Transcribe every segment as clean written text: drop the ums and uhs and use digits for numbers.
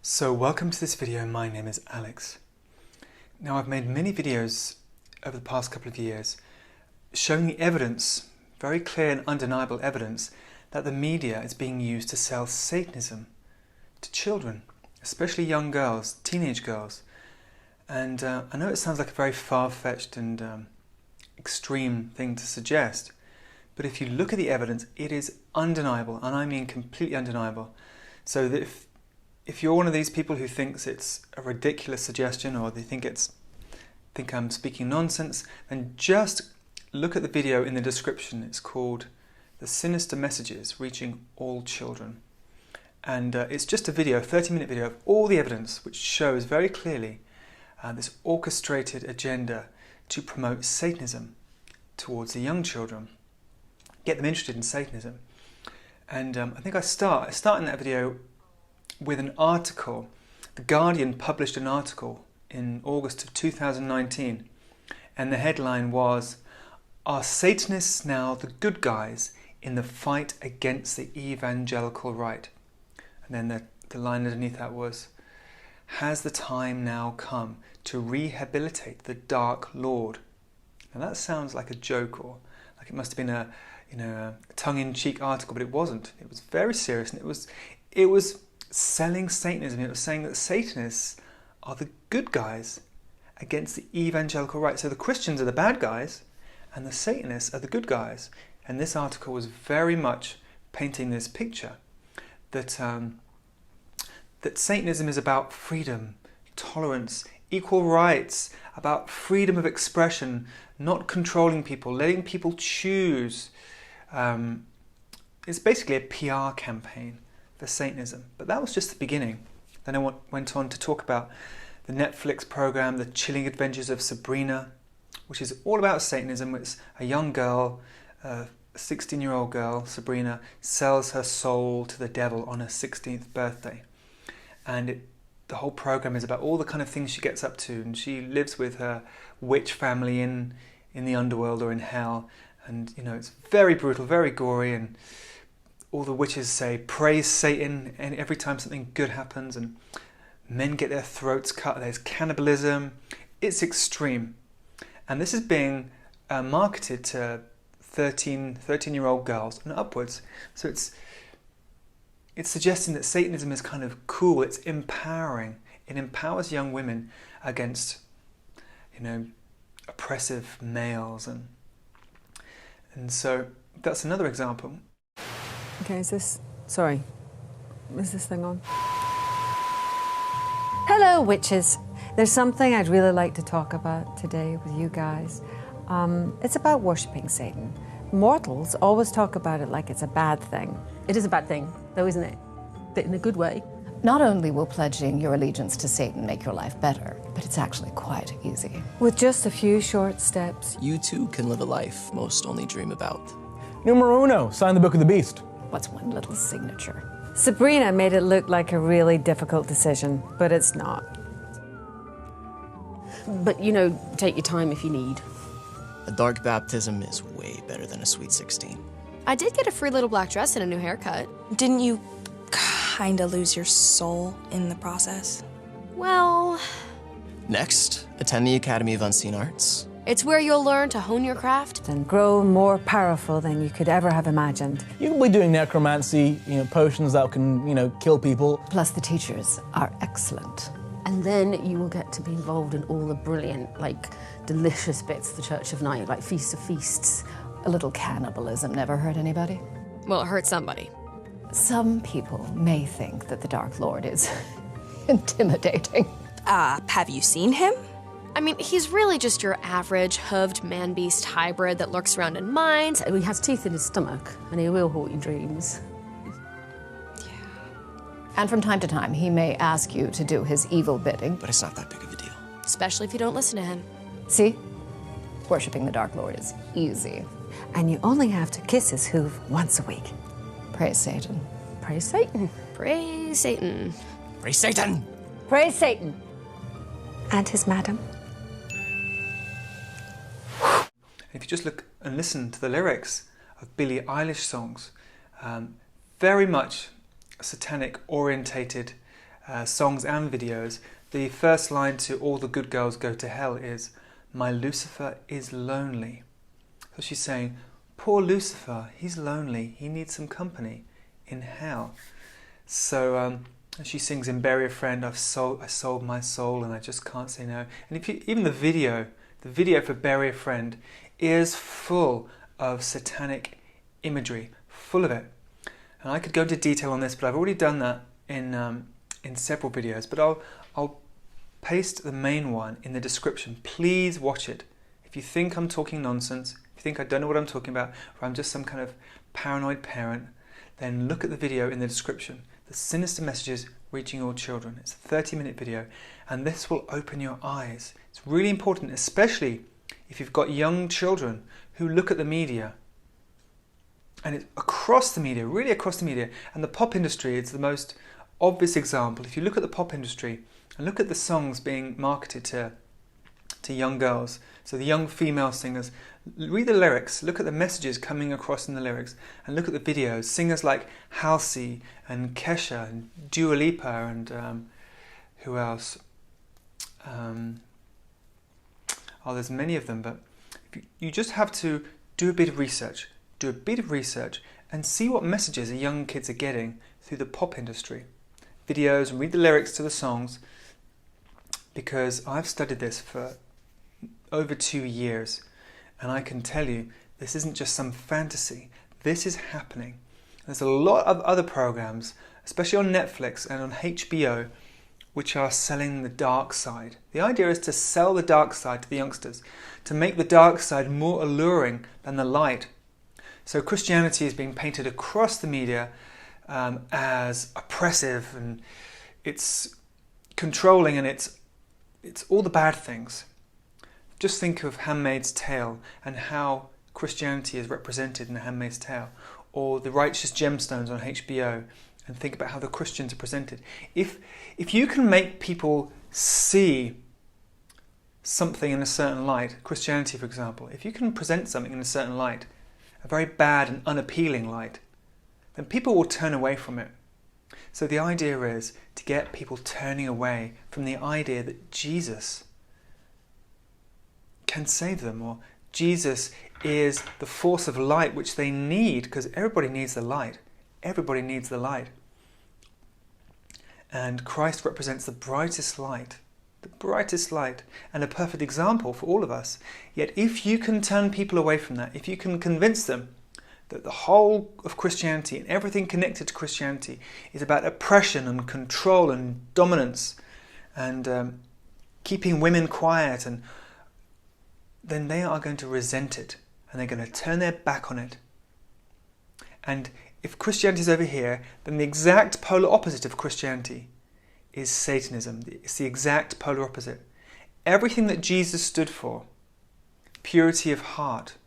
So welcome to this video. My name is Alex. Now I've made many videos over the past couple of years showing the evidence, very clear and undeniable evidence, that the media is being used to sell Satanism to children, especially young girls, teenage girls. And I know it sounds like a very far-fetched and extreme thing to suggest, but if you look at the evidence, it is undeniable, and I mean completely undeniable. So that if you're one of these people who thinks it's a ridiculous suggestion, or they think I'm speaking nonsense, then just look at the video in the description. It's called The Sinister Messages Reaching All Children. And it's just a video, a 30-minute video of all the evidence which shows very clearly this orchestrated agenda to promote Satanism towards the young children, get them interested in Satanism. And I think I start in that video with an article. The Guardian published an article in August of 2019, and the headline was, "Are Satanists now the good guys in the fight against the evangelical right?" And then the line underneath that was, "Has the time now come to rehabilitate the Dark Lord?" Now that sounds like a joke, or like it must have been a tongue-in-cheek article, but it wasn't. It was very serious, and it was selling Satanism. It was saying that Satanists are the good guys against the evangelical right. So the Christians are the bad guys and the Satanists are the good guys. And this article was very much painting this picture that that Satanism is about freedom, tolerance, equal rights, about freedom of expression, not controlling people, letting people choose. It's basically a PR campaign for Satanism. But that was just the beginning. Then I went on to talk about the Netflix program, The Chilling Adventures of Sabrina, which is all about Satanism. It's a young girl, a 16-year-old girl, Sabrina, sells her soul to the devil on her 16th birthday. And the whole program is about all the kind of things she gets up to, and she lives with her witch family in the underworld or in hell. And it's very brutal, very gory, and all the witches say, "Praise Satan," and every time something good happens, and men get their throats cut, there's cannibalism. It's extreme. And this is being marketed to 13-year-old girls and upwards. So it's suggesting that Satanism is kind of cool, it's empowering. It empowers young women against, oppressive males. And so that's another example. Okay, is this thing on? Hello, witches. There's something I'd really like to talk about today with you guys. It's about worshipping Satan. Mortals always talk about it like it's a bad thing. It is a bad thing, though, isn't it? But in a good way. Not only will pledging your allegiance to Satan make your life better, but it's actually quite easy. With just a few short steps. You too can live a life most only dream about. Numero uno, sign the Book of the Beast. What's one little signature? Sabrina made it look like a really difficult decision, but it's not. But, take your time if you need. A dark baptism is way better than a sweet 16. I did get a free little black dress and a new haircut. Didn't you kinda lose your soul in the process? Well, Next, attend the Academy of Unseen Arts. it's where you'll learn to hone your craft. And grow more powerful than you could ever have imagined. You can be doing necromancy, potions that can, kill people. Plus the teachers are excellent. And then you will get to be involved in all the brilliant, delicious bits of the Church of Night, like Feast of Feasts. A little cannibalism never hurt anybody. Well, it hurt somebody. Some people may think that the Dark Lord is intimidating. Have you seen him? I mean, he's really just your average hooved man-beast hybrid that lurks around in mines. He has teeth in his stomach, and he will haunt your dreams. And from time to time, he may ask you to do his evil bidding. But it's not that big of a deal. Especially if you don't listen to him. See? Worshipping the Dark Lord is easy. And you only have to kiss his hoof once a week. Praise Satan. Praise Satan. Praise Satan. Praise Satan! Praise Satan. And his madam. If you just look and listen to the lyrics of Billie Eilish songs, very much satanic orientated songs and videos, the first line to All the Good Girls Go to Hell is, "My Lucifer is lonely." So she's saying, poor Lucifer, he's lonely, he needs some company in hell. So she sings in Bury a Friend, I sold my soul and I just can't say no. And if you, even the video for Bury a Friend is full of satanic imagery, full of it. And I could go into detail on this, but I've already done that in several videos. But I'll paste the main one in the description. Please watch it. If you think I'm talking nonsense, if you think I don't know what I'm talking about, or I'm just some kind of paranoid parent, then look at the video in the description. The Sinister Messages Reaching All Children. It's a 30-minute video, and this will open your eyes. It's really important, especially if you've got young children who look at the media. And it's across the media, really across the media. And the pop industry is the most obvious example. If you look at the pop industry and look at the songs being marketed to young girls, so the young female singers, read the lyrics, look at the messages coming across in the lyrics, and look at the videos. Singers like Halsey and Kesha and Dua Lipa and who else? There's many of them, but you just have to do a bit of research. Do a bit of research and see what messages the young kids are getting through the pop industry. Videos, and read the lyrics to the songs, because I've studied this for over 2 years, and I can tell you this isn't just some fantasy. This is happening. There's a lot of other programs, especially on Netflix and on HBO, which are selling the dark side. The idea is to sell the dark side to the youngsters, to make the dark side more alluring than the light. So Christianity is being painted across the media as oppressive, and it's controlling, and it's all the bad things. Just think of Handmaid's Tale and how Christianity is represented in The Handmaid's Tale, or The Righteous Gemstones on HBO, and think about how the Christians are presented. If you can make people see something in a certain light, Christianity for example, if you can present something in a certain light, a very bad and unappealing light, then people will turn away from it. So the idea is to get people turning away from the idea that Jesus can save them, or Jesus is the force of light which they need, because everybody needs the light. Everybody needs the light. And Christ represents the brightest light, and a perfect example for all of us. Yet if you can turn people away from that, if you can convince them that the whole of Christianity and everything connected to Christianity is about oppression and control and dominance and keeping women quiet, and then they are going to resent it, and they're going to turn their back on it. And if Christianity is over here, then the exact polar opposite of Christianity is Satanism. It's the exact polar opposite. Everything that Jesus stood for, purity of heart,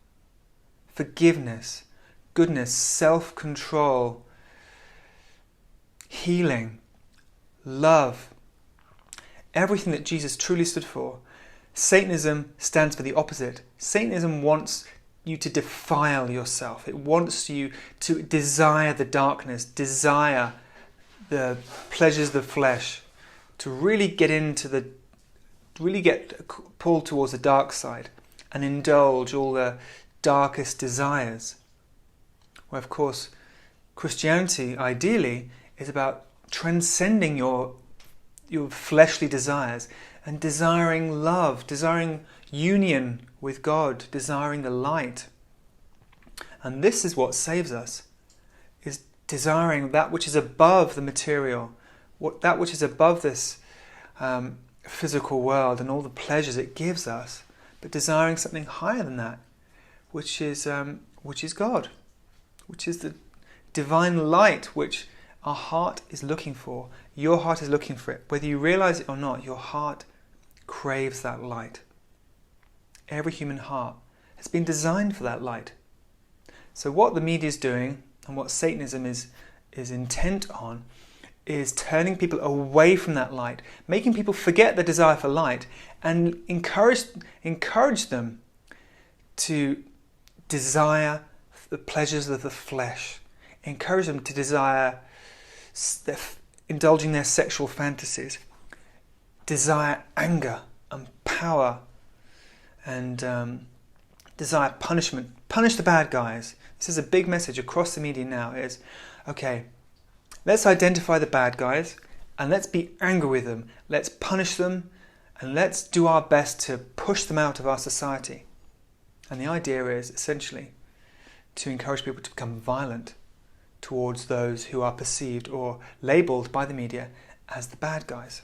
forgiveness, goodness, self-control, healing, love, everything that Jesus truly stood for, Satanism stands for the opposite. Satanism wants you to defile yourself. It wants you to desire the darkness, desire the pleasures of the flesh, to really get pulled towards the dark side and indulge all the darkest desires. Where of course Christianity ideally is about transcending your fleshly desires and desiring love, desiring union with God, desiring the light. And this is what saves us, is desiring that which is above the material, that which is above this physical world and all the pleasures it gives us, but desiring something higher than that, which is God, which is the divine light which our heart is looking for. Your heart is looking for it. Whether you realize it or not, your heart craves that light. Every human heart has been designed for that light. So what the media is doing, and what Satanism is intent on, is turning people away from that light, making people forget the desire for light, and encourage them to desire the pleasures of the flesh. Encourage them to desire indulging their sexual fantasies, desire anger and power and desire punishment. Punish the bad guys. This is a big message across the media now is, okay, let's identify the bad guys and let's be angry with them. Let's punish them and let's do our best to push them out of our society. And the idea is essentially to encourage people to become violent towards those who are perceived or labelled by the media as the bad guys.